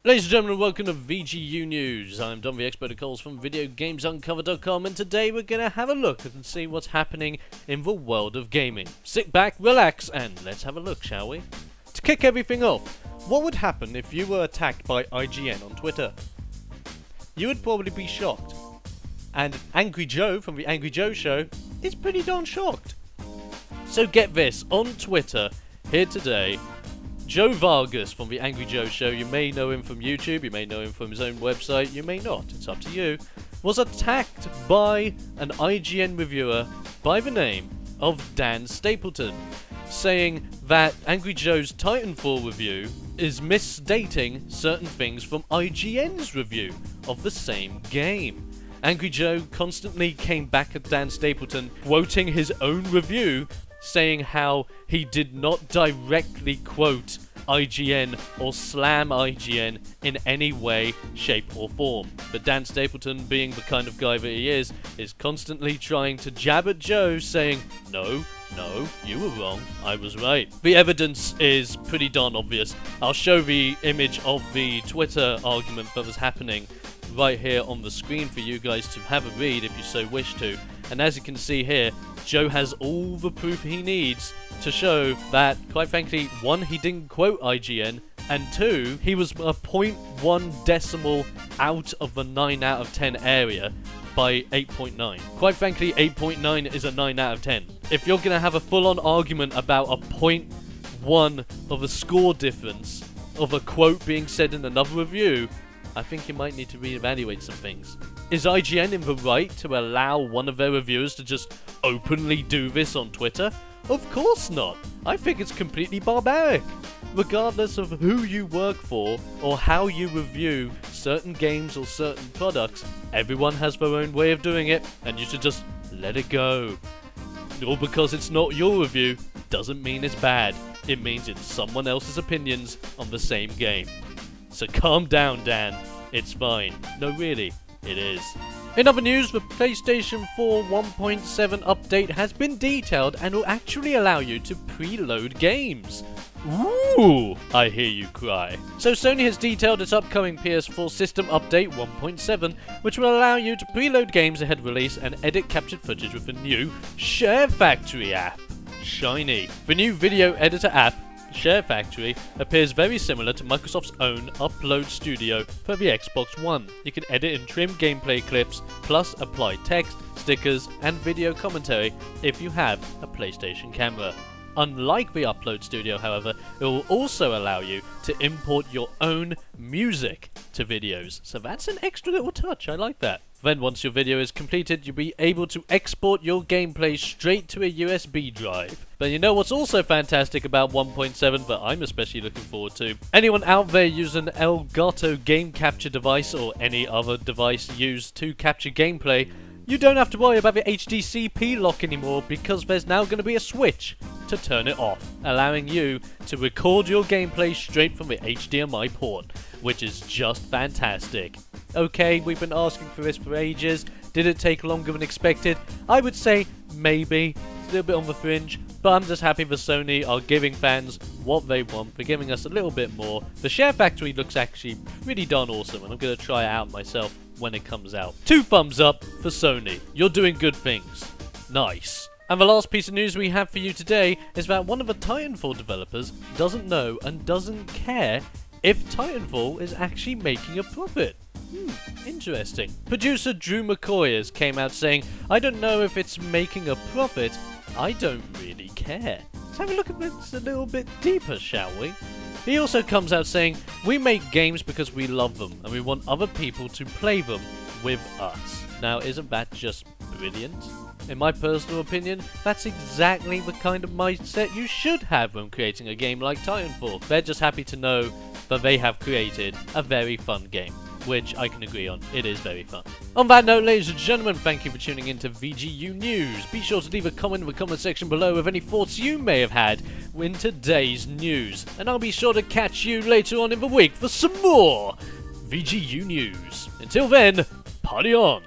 Ladies and gentlemen, welcome to VGU News. I'm Don the Expert of Calls from VideoGamesUncovered.com, and today we're going to have a look and see what's happening in the world of gaming. Sit back, relax, and let's have a look, shall we? To kick everything off, what would happen if you were attacked by IGN on Twitter? You would probably be shocked. And Angry Joe from the Angry Joe show is pretty darn shocked. So get this, on Twitter, here today, Joe Vargas from the Angry Joe show, you may know him from YouTube, you may know him from his own website, you may not, it's up to you, was attacked by an IGN reviewer by the name of Dan Stapleton, saying that Angry Joe's Titanfall review is misstating certain things from IGN's review of the same game. Angry Joe constantly came back at Dan Stapleton, quoting his own review, saying how he did not directly quote IGN or slam IGN in any way, shape or form. But Dan Stapleton, being the kind of guy that he is constantly trying to jab at Joe, saying, no, you were wrong, I was right. The evidence is pretty darn obvious. I'll show the image of the Twitter argument that was happening right here on the screen for you guys to have a read if you so wish to. And as you can see here, Joe has all the proof he needs to show that, quite frankly, one, he didn't quote IGN, and two, he was a 0.1 decimal out of the 9 out of 10 area by 8.9. Quite frankly, 8.9 is a 9 out of 10. If you're going to have a full-on argument about a 0.1 of a score difference of a quote being said in another review, I think you might need to reevaluate some things. Is IGN in the right to allow one of their reviewers to just openly do this on Twitter? Of course not. I think it's completely barbaric. Regardless of who you work for or how you review certain games or certain products, everyone has their own way of doing it, and you should just let it go. Or because it's not your review doesn't mean it's bad. It means it's someone else's opinions on the same game. So calm down, Dan. It's fine. No, really, it is. In other news, the PlayStation 4 1.7 update has been detailed and will actually allow you to preload games. Ooh, I hear you cry. So Sony has detailed its upcoming PS4 system update 1.7, which will allow you to preload games ahead of release and edit captured footage with a new Share Factory app. Shiny. The new video editor app, Share Factory, appears very similar to Microsoft's own Upload Studio for the Xbox One. You can edit and trim gameplay clips, plus apply text, stickers, and video commentary if you have a PlayStation camera. Unlike the Upload Studio, however, it will also allow you to import your own music to videos. So that's an extra little touch, I like that. Then once your video is completed, you'll be able to export your gameplay straight to a USB drive. But you know what's also fantastic about 1.7 that I'm especially looking forward to? Anyone out there using an Elgato game capture device or any other device used to capture gameplay, you don't have to worry about the HDCP lock anymore, because there's now going to be a switch to turn it off, allowing you to record your gameplay straight from the HDMI port, which is just fantastic. Okay, we've been asking for this for ages. Did it take longer than expected? I would say maybe. It's a little bit on the fringe, but I'm just happy that Sony are giving fans what they want. They're giving us a little bit more. The Share Factory looks actually pretty darn awesome, and I'm going to try it out myself when it comes out. 2 thumbs up for Sony. You're doing good things. Nice. And the last piece of news we have for you today is that one of the Titanfall developers doesn't know and doesn't care if Titanfall is actually making a profit. Interesting. Producer Drew McCoy has came out saying, I don't know if it's making a profit, I don't really care. Let's have a look at this a little bit deeper, shall we? He also comes out saying, we make games because we love them, and we want other people to play them with us. Now, isn't that just brilliant? In my personal opinion, that's exactly the kind of mindset you should have when creating a game like Titanfall. They're just happy to know that they have created a very fun game, which I can agree on. It is very fun. On that note, ladies and gentlemen, thank you for tuning in to VGU News. Be sure to leave a comment in the comment section below with any thoughts you may have had in today's news. And I'll be sure to catch you later on in the week for some more VGU News. Until then, party on!